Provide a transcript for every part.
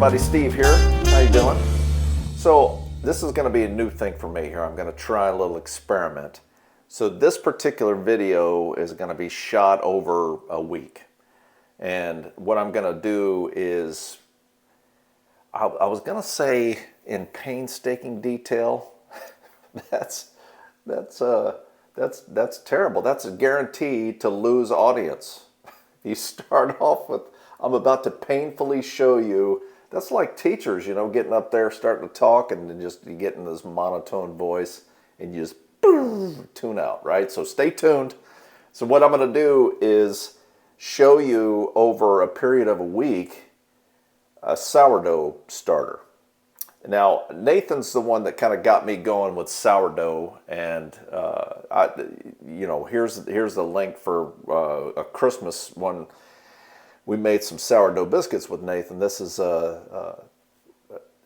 everybody, Steve here. How you doing? So this is going to be a new thing for me here. I'm going to try a little experiment. So this particular video is going to be shot over a week. And what I'm going to do is, I was going to say in painstaking detail. That's terrible. That's a guarantee to lose audience. You start off with, I'm about to painfully show you. That's like teachers, you know, getting up there, starting to talk, and then just you get in this monotone voice, and you just boom, tune out, right? So stay tuned. So what I'm going to do is show you over a period of a week a sourdough starter. Now, Nathan's the one that kind of got me going with sourdough, and here's the link for a Christmas one. We made some sourdough biscuits with Nathan. This is or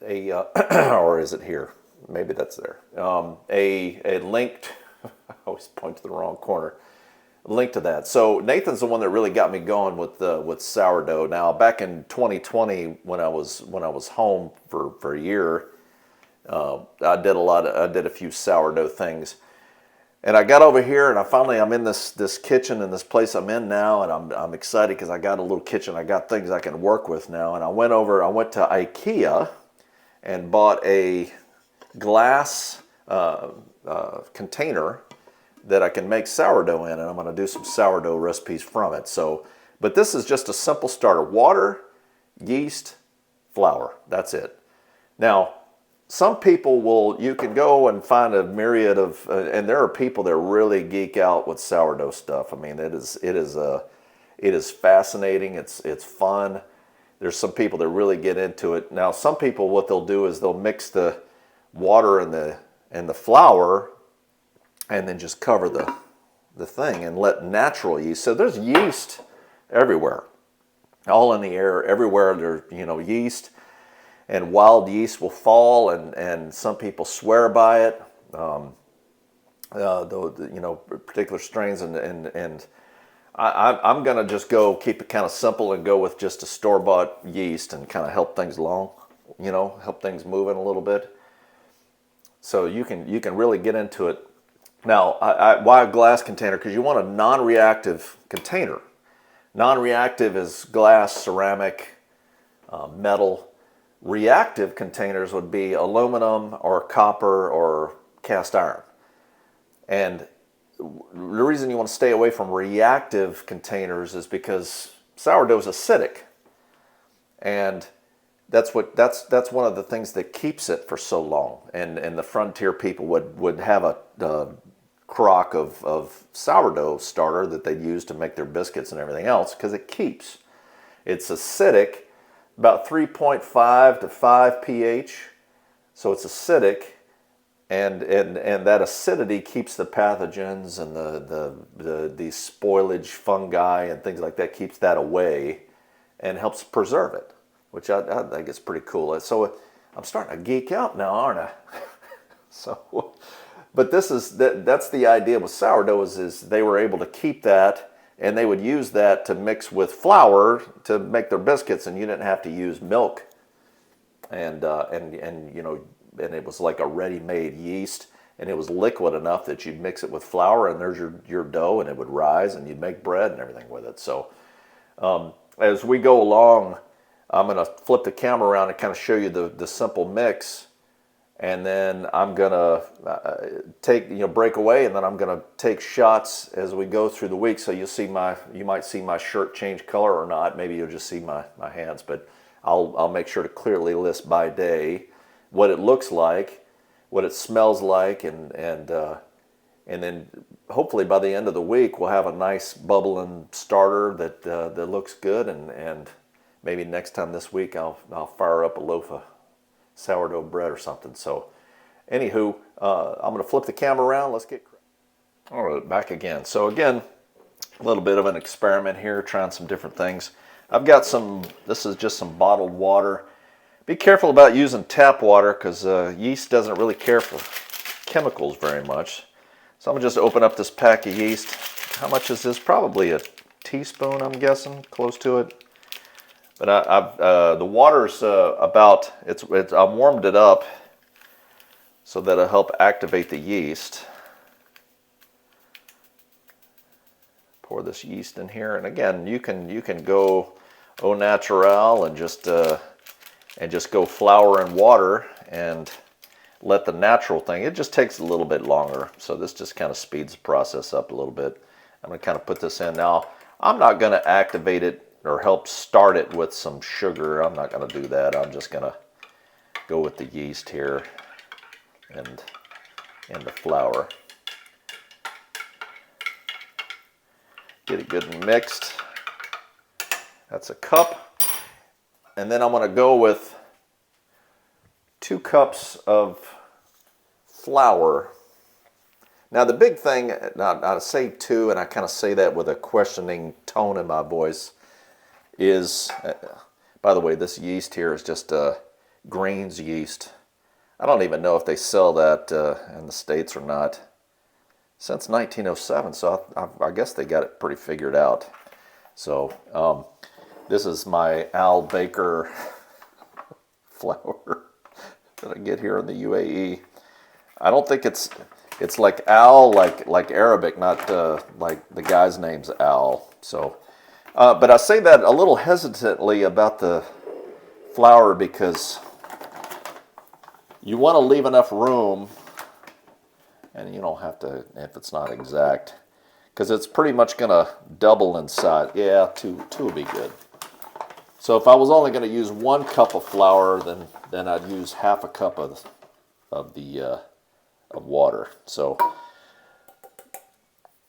is it here? Maybe that's there. A linked. I always point to the wrong corner. A link to that. So Nathan's the one that really got me going with sourdough. Now, back in 2020, when I was home for a year, I did a few sourdough things. And I got over here, and I'm in this kitchen in this place I'm in now, and I'm excited because I got a little kitchen. I got things I can work with now. And I went to IKEA and bought a glass container that I can make sourdough in, and I'm going to do some sourdough recipes from it. So, but this is just a simple starter: water, yeast, flour. That's it. Now, some people you can go and find a myriad of, and there are people that really geek out with sourdough stuff. I mean, it is fascinating. It's fun. There's some people that really get into it. Now, some people, what they'll do is they'll mix the water and the flour, and then just cover the thing and let natural yeast. So there's yeast everywhere, all in the air, everywhere. There's yeast. And wild yeast will fall, and some people swear by it, particular strains, and I'm going to just keep it kind of simple and go with just a store-bought yeast and kind of help things along, help things moving a little bit. So you can really get into it. Now, why a glass container? Because you want a non-reactive container. Non-reactive is glass, ceramic, metal. Reactive containers would be aluminum or copper or cast iron. And the reason you want to stay away from reactive containers is because sourdough is acidic. And that's one of the things that keeps it for so long. And the frontier people would have a crock of sourdough starter that they use to make their biscuits and everything else because it keeps. It's acidic. About 3.5 to 5 pH, so it's acidic, and that acidity keeps the pathogens and the spoilage fungi and things like that, keeps that away and helps preserve it, which I think is pretty cool. So I'm starting to geek out now, aren't I? So, but that's the idea with sourdough is they were able to keep that. And they would use that to mix with flour to make their biscuits, and you didn't have to use milk. And it was like a ready-made yeast, and it was liquid enough that you'd mix it with flour, and there's your dough, and it would rise, and you'd make bread and everything with it. So as we go along, I'm going to flip the camera around and kind of show you the simple mix. And then I'm gonna break away, and then I'm gonna take shots as we go through the week. So you might see my shirt change color or not. Maybe you'll just see my hands, but I'll make sure to clearly list by day what it looks like, what it smells like, and then hopefully by the end of the week we'll have a nice bubbling starter that looks good. And maybe next time this week I'll fire up a loaf of sourdough bread or something. So anywho, I'm going to flip the camera around. Let's get all right, back again. So again, a little bit of an experiment here, trying some different things. I've got this is just some bottled water. Be careful about using tap water because yeast doesn't really care for chemicals very much. So I'm going to just open up this pack of yeast. How much is this? Probably a teaspoon, I'm guessing, close to it. But the water's I warmed it up so that it'll help activate the yeast. Pour this yeast in here, and again, you can go au naturel and just go flour and water and let the natural thing. It just takes a little bit longer, so this just kind of speeds the process up a little bit. I'm going to kind of put this in now. I'm not going to activate it or help start it with some sugar. I'm not going to do that. I'm just going to go with the yeast here and the flour. Get it good and mixed. That's a cup. And then I'm going to go with 2 cups of flour. Now the big thing, I say 2, and I kind of say that with a questioning tone in my voice, is, by the way, this yeast here is just Green's yeast. I don't even know if they sell that in the States or not. Since 1907, so I guess they got it pretty figured out. So this is my Al Baker flour that I get here in the UAE. I don't think it's like Al, like Arabic, not like the guy's name's Al. So, but I say that a little hesitantly about the flour because you want to leave enough room. And you don't have to, if it's not exact, because it's pretty much going to double in size. Yeah, 2 would be good. So if I was only going to use 1 cup of flour, then I'd use half a cup of water. So,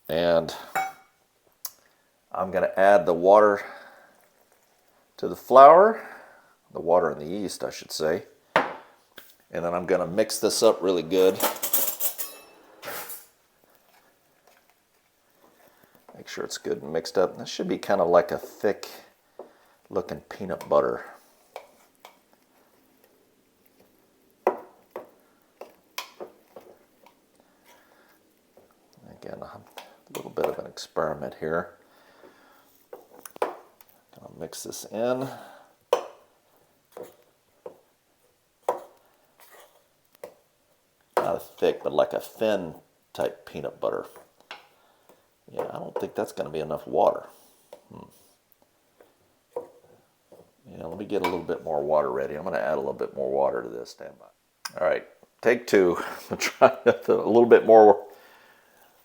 and I'm going to add the water to the flour, the water and the yeast, I should say. And then I'm going to mix this up really good. Make sure it's good and mixed up. This should be kind of like a thick looking peanut butter. Again, a little bit of an experiment here. I'll mix this in. Not thick, but like a thin type peanut butter. Yeah, I don't think that's going to be enough water. Yeah, let me get a little bit more water ready. I'm going to add a little bit more water to this. Stand by. All right, take 2. I'm trying a little bit more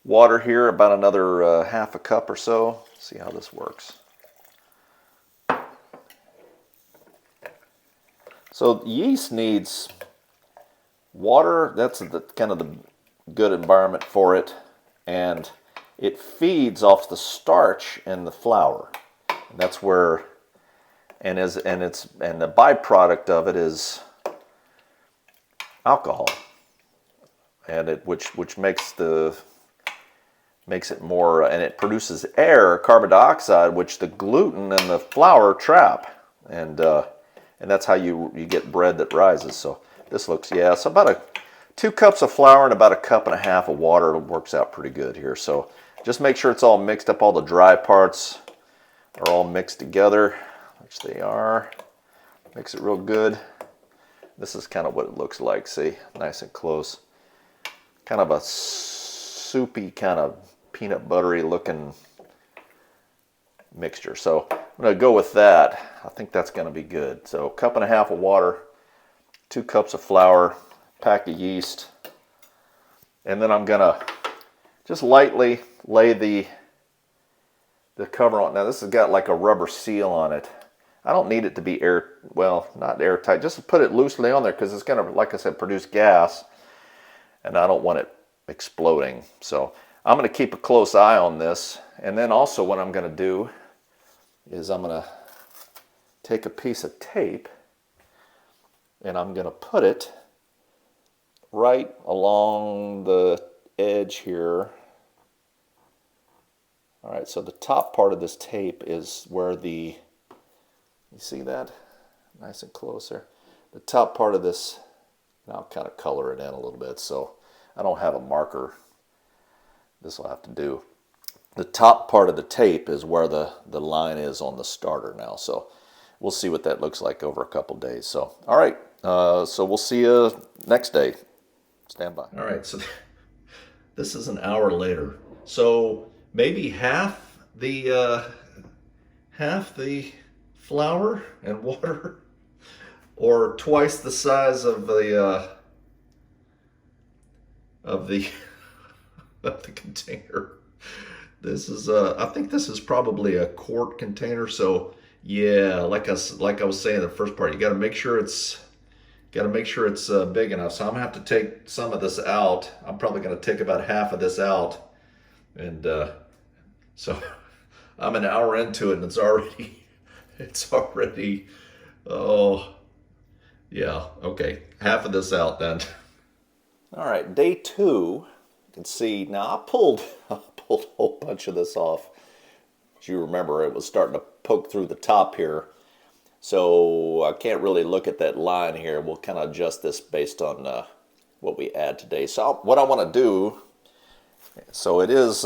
water here, about another half a cup or so. See how this works. So yeast needs water. That's kind of the good environment for it, and it feeds off the starch in the flour. And that's where, and the byproduct of it is alcohol, and which makes it more, and it produces air, carbon dioxide, which the gluten and the flour trap, and that's how you get bread that rises. So this looks, yeah, so about 2 cups of flour and about 1.5 cups of water works out pretty good here. So just make sure it's all mixed up, all the dry parts are all mixed together, which they are. Mix it real good. This is kind of what it looks like, see, nice and close. Kind of a soupy, kind of peanut buttery looking mixture. So I'm going to go with that. I think that's going to be good. So 1.5 cups of water, 2 cups of flour, pack of yeast, and then I'm going to just lightly lay the cover on. Now this has got like a rubber seal on it. I don't need it to be not airtight. Just put it loosely on there because it's going to, like I said, produce gas, and I don't want it exploding. So I'm going to keep a close eye on this. And then also what I'm going to do is I'm going to take a piece of tape and I'm going to put it right along the edge here. All right, so the top part of this tape is where you see that? Nice and close there. The top part of this, now I'll kind of color it in a little bit, so I don't have a marker. This will have to do. The top part of the tape is where the line is on the starter now. So we'll see what that looks like over a couple days. So, all right. So we'll see you next day. Stand by. All right. So this is an hour later. So maybe half the flour and water, or twice the size of the of the of the container. This is I think this is probably a quart container. So yeah, like I was saying in the first part, you got to make sure it's big enough. So I'm gonna have to take some of this out. I'm probably gonna take about half of this out, and so I'm an hour into it, and it's already, oh yeah, okay, half of this out then. All right, day 2. You can see now I pulled a whole bunch of this off. As you remember, it was starting to poke through the top here. So I can't really look at that line here. We'll kind of adjust this based on what we add today. So what I want to do, so it is,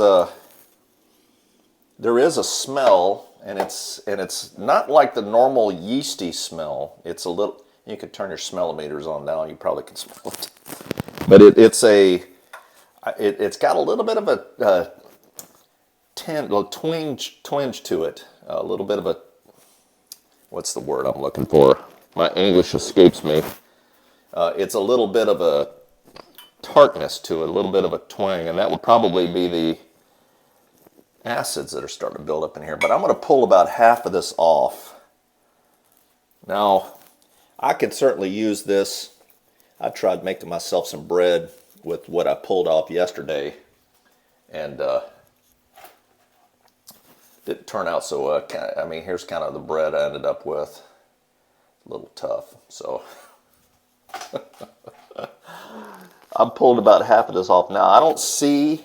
there is a smell, and it's not like the normal yeasty smell. It's a little, you could turn your smellometers on now, you probably can smell it. But it's got a little bit of a twinge to it, a little bit of a, what's the word I'm looking for? My English escapes me. It's a little bit of a tartness to it, a little bit of a twang, and that would probably be the acids that are starting to build up in here. But I'm going to pull about half of this off. Now, I could certainly use this. I tried making myself some bread with what I pulled off yesterday, and didn't turn out so I mean, here's kind of the bread I ended up with. A little tough, so I pulled about half of this off. Now I don't see,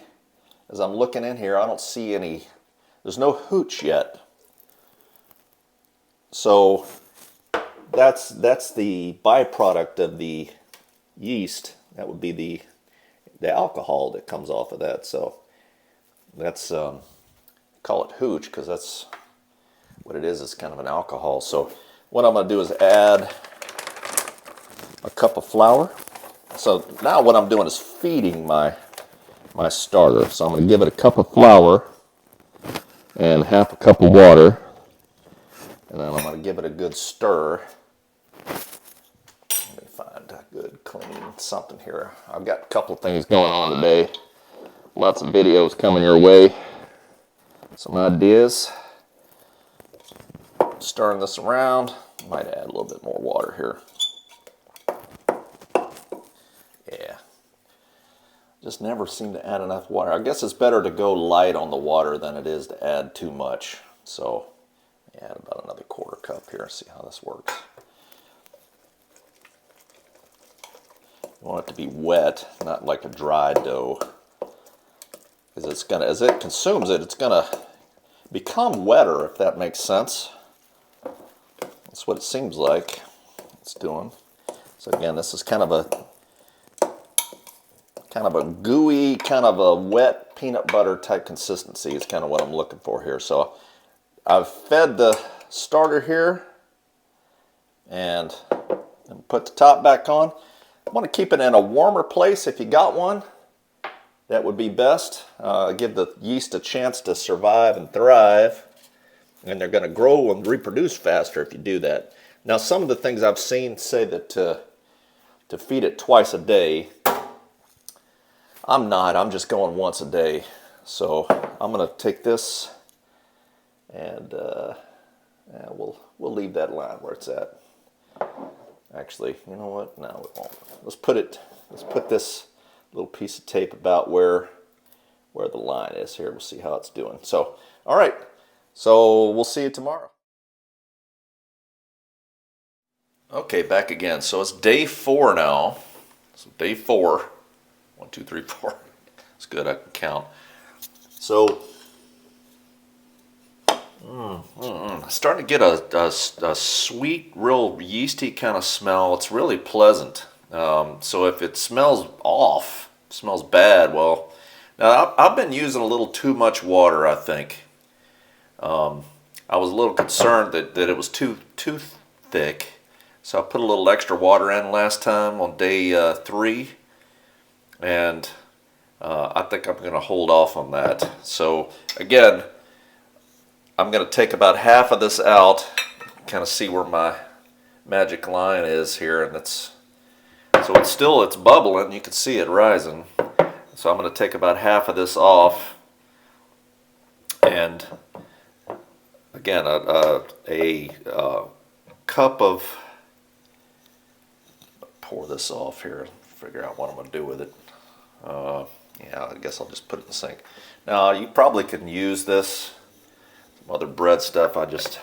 as I'm looking in here, I don't see any, there's no hooch yet. So that's the byproduct of the yeast. That would be the alcohol that comes off of that. So that's call it hooch because that's what it is. It's kind of an alcohol. So what I'm going to do is add a cup of flour. So now what I'm doing is feeding my starter. So I'm going to give it a cup of flour and half a cup of water, and then I'm going to give it a good stir. Let me find a good clean something here. I've got a couple of things going on today. Lots of videos coming your way. Some ideas. Stirring this around. Might add a little bit more water here. Yeah. Just never seem to add enough water. I guess it's better to go light on the water than it is to add too much. So add about another quarter cup here. See how this works. You want it to be wet, not like a dry dough. Because it's gonna, as it consumes it, it's gonna become wetter, if that makes sense. That's what it seems like it's doing. So again, this is kind of a gooey, kind of a wet peanut butter type consistency. It's kind of what I'm looking for here. So I've fed the starter here and put the top back on. I want to keep it in a warmer place if you got one. That would be best. Give the yeast a chance to survive and thrive. And they're going to grow and reproduce faster if you do that. Now, some of the things I've seen say that to feed it twice a day. I'm not. I'm just going once a day. So I'm going to take this and we'll leave that line where it's at. Actually, you know what? No, we won't. Let's put this little piece of tape about where the line is here. We'll see how it's doing. So, all right. So we'll see you tomorrow. Okay, back again. So it's day 4 now. So day 4. 1, 2, 3, 4. It's good. I can count. So starting to get a sweet, real yeasty kind of smell. It's really pleasant. So if it smells off, smells bad, well, now I've been using a little too much water, I think. I was a little concerned that it was too thick. So I put a little extra water in last time on day 3. And I think I'm going to hold off on that. So again, I'm going to take about half of this out, kind of see where my magic line is here, and it's bubbling. You can see it rising. So I'm going to take about half of this off, and again a cup of, pour this off here, figure out what I'm going to do with it. Yeah, I guess I'll just put it in the sink. Now you probably can use this, some other bread stuff. I just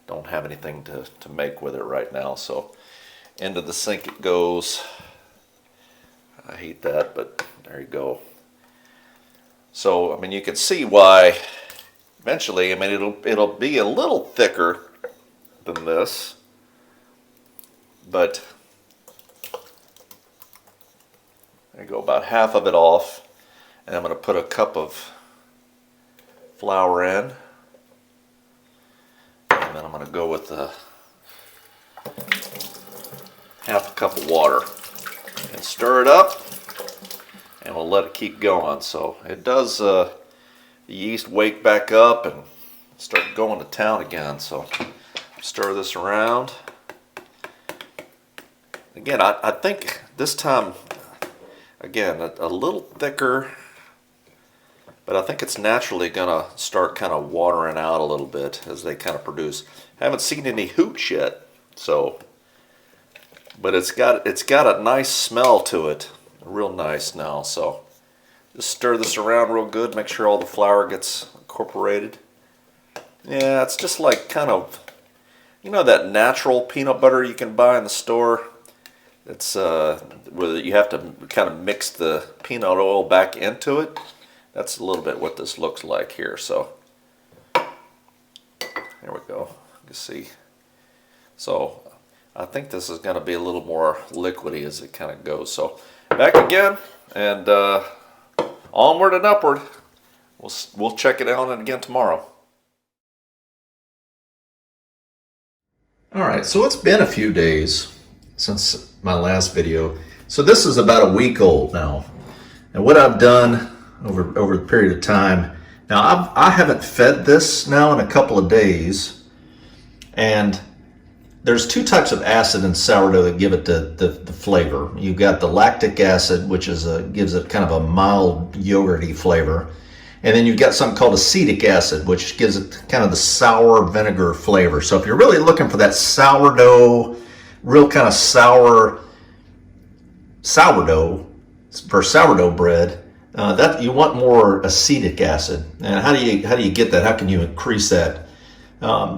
don't have anything to make with it right now, so into the sink it goes. I hate that, but there you go. So I mean, you can see why eventually, I mean, it'll be a little thicker than this, but there you go, about half of it off, and I'm going to put a cup of flour in, and then I'm going to go with half a cup of water and stir it up, and we'll let it keep going. So it does the yeast wake back up and start going to town again. So stir this around. Again, I think this time, again, a little thicker, but I think it's naturally gonna start kind of watering out a little bit as they kind of produce. Haven't seen any hooch yet, so, but it's got a nice smell to it, real nice now. So just stir this around real good, make sure all the flour gets incorporated. Yeah, it's just like kind of, you know, that natural peanut butter you can buy in the store. It's where you have to kind of mix the peanut oil back into it. That's a little bit what this looks like here. So there we go. You can see. So I think this is going to be a little more liquidy as it kind of goes. So back again, and onward and upward. We'll check it out again tomorrow. All right, so it's been a few days since my last video. So this is about a week old now. And what I've done over the period of time, now I haven't fed this now in a couple of days, and there's 2 types of acid in sourdough that give it the flavor. You've got the lactic acid, which gives it kind of a mild yogurty flavor. And then you've got something called acetic acid, which gives it kind of the sour vinegar flavor. So if you're really looking for that sourdough, real kind of sourdough for sourdough bread, that you want more acetic acid. And how do you get that? How can you increase that?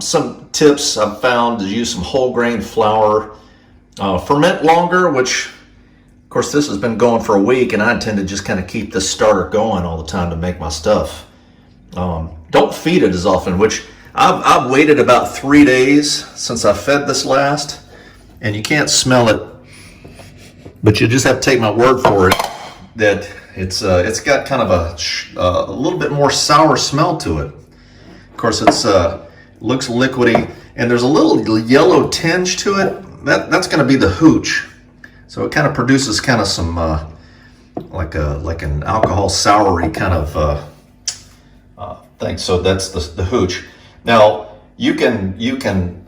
Some tips I've found to use some whole grain flour, ferment longer, which of course this has been going for a week, and I intend to just kind of keep this starter going all the time to make my stuff. Don't feed it as often, which I've waited about 3 days since I fed this last, and you can't smell it, but you just have to take my word for it that it's got kind of a little bit more sour smell to it. Of course, it's looks liquidy, and there's a little yellow tinge to it. That's going to be the hooch. So it kind of produces kind of some like an alcohol soury kind of thing. So that's the hooch. Now you can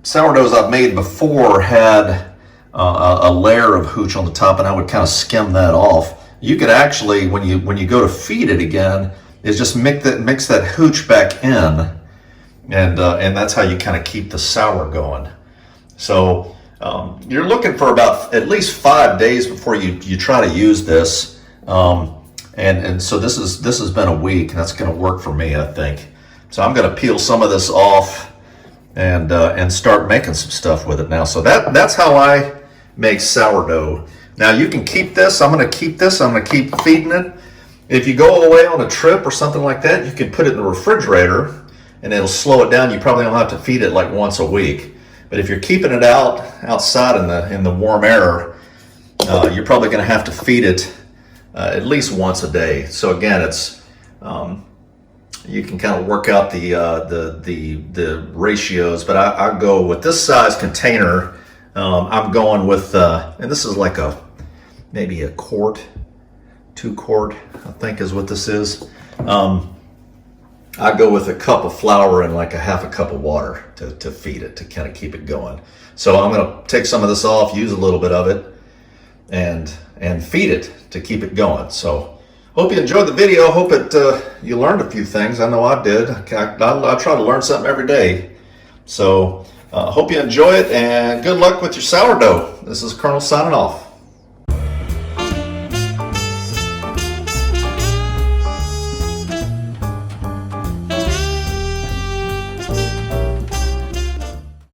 sourdoughs I've made before had a layer of hooch on the top, and I would kind of skim that off. You could actually, when you go to feed it again, is just mix that hooch back in, and that's how you kind of keep the sour going. So you're looking for about at least 5 days before you try to use this, and so this has been a week, and that's going to work for me, I think. So I'm going to peel some of this off and start making some stuff with it now. So that's how I make sourdough. Now you can keep this. I'm going to keep this. I'm going to keep feeding it. If you go away on a trip or something like that, you can put it in the refrigerator, and it'll slow it down. You probably don't have to feed it like once a week. But if you're keeping it outside in the warm air, you're probably going to have to feed it at least once a day. So again, it's you can kind of work out the ratios, but I go with this size container. I'm going with, and this is like maybe a quart, 2 quart, I think is what this is. I go with a cup of flour and like a half a cup of water to feed it, to kind of keep it going. So I'm going to take some of this off, use a little bit of it, and feed it to keep it going. So hope you enjoyed the video. Hope you learned a few things. I know I did. I try to learn something every day. So hope you enjoy it, and good luck with your sourdough. This is Colonel signing off.